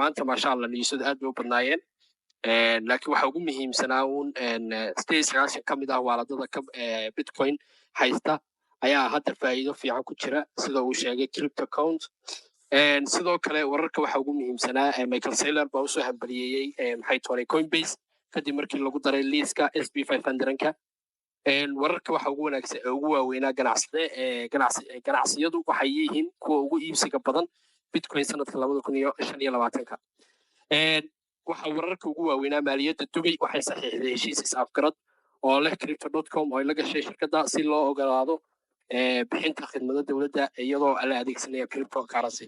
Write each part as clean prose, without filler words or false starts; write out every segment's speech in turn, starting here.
maanta maasha Allah niyuusada aad bay u badnaayeen laakiin waxa ugu muhiimsanaa uun 98 ka mid ah waaladada bitcoin haysta ayaa hadda faa'iido fiican ku jira sida uu sheegay crypto account sidoo kale wararka waxa ugu muhiimsanaa Michael Saylor baa usoo hambaliyeeyey maxay toonay Coinbase kadib markii lagu daray liiska SP500ka wararka waxa ugu wanaagsan ugu waaweynaa ganacsiyadu waxay yihiin kuwa ugu iibsiga badan bitcoin sanadka 2025ka waxa wararka ugu waaweynaa maaliyadda Dubai waxay saxiixday heshiis is-afgarad oo leh crypto.com oo la gashay shirkadda si loo ogolaado bixinta khidmada dawladda iyadoo la adeegsanayo cryptocurrency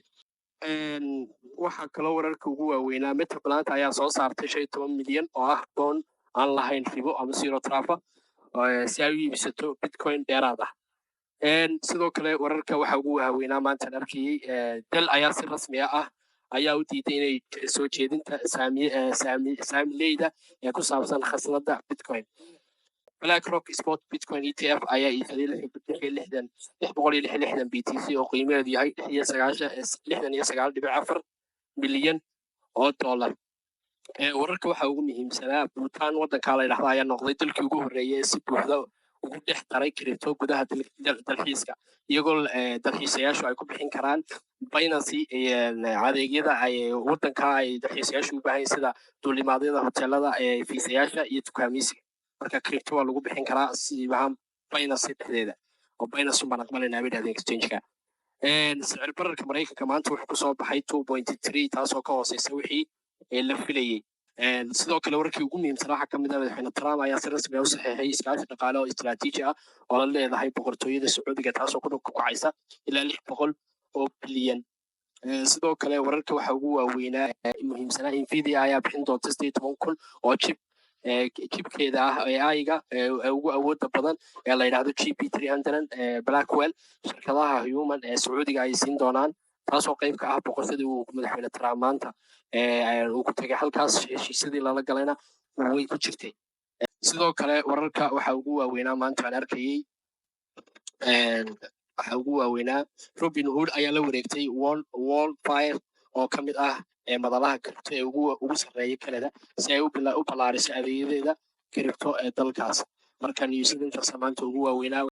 waxa kaloo wararka ugu waaweynaa Metaplanet ayaa soo saartay 15 milyan oo ah bond aan lahayn ribo ama zero trafa si ay u iibsato bitcoin dheeraad ah sidoo kale wararka waxa ugu waaweynaa maanta arkayay Dell ayaa si rasmi ah ayaa u diiday inay soo jeedinta saamileyda ee ku saabsan khasnada bitcoin BlackRock Spot Bitcoin ETF ayaa iibsaday 660 BTC oo qiimaheedu yahay 69.4 milyan oo dollar wararka waxa ugu muhiimsanaa Bhutan waddanka la yiraahdo ayaa noqday dalkii ugu horeeyay ee si buuxda ugu dhex daray crypto gudaha dalxiiska iyagoo dalxiisayaashu ay ku bixin karaan Binance adeegyada ay waddanka ay dalxiisayaashu u baahan sida duulimaadyada hoteelada fiisayaasha iyo dukaameysiga marka crypto waa lagu bixin karaa siibahan Binance dhexdeeda oo Binance uma naqbalayna mid exchange-ka sicir bararka Mareykanka maanta wuxuu ku soo baxay 2.3 taasoo ka hooseysa wixii la filayay sidoo kale warkii ugu muhiimsanaa waxa ka mid ah madaxweyne Trump ayaa si rasmi ah u saxeexay iskaashi dhaqaale oo istiraatiiji ah oo la leedahay boqortooyada Sacuudiga taasoo ku kacaysa ilaa 600 oo bilyan sidoo kale wararka waxa ugu waaweynaa muhiimsanaa Nvidia ayaa bixin doonta 18,000 oo chipkeeda ah AI-ga ugu awoodda badan ee la yiraahdo GP300 Blackwell shirkadaha human ee Sacuudiga ay siin doonaan taasoo qayb ka ah boqortooyada uu madaxweyne Trump maanta uu ku tagay halkaas heshiisyadii lala galayna way ku jirtay sidoo kale wararka waxa ugu waaweynaa maanta aan arkayay waxa ugu waaweynaa Robinhood ayaa la wareegtay Wallfire oo ka mid ah madalaha crypto ee ugu sarreeya Canada si ay u ballaariso adeegyadeeda crypto ee dalkaas marka niyuusadinta maanta ugu waaweynaa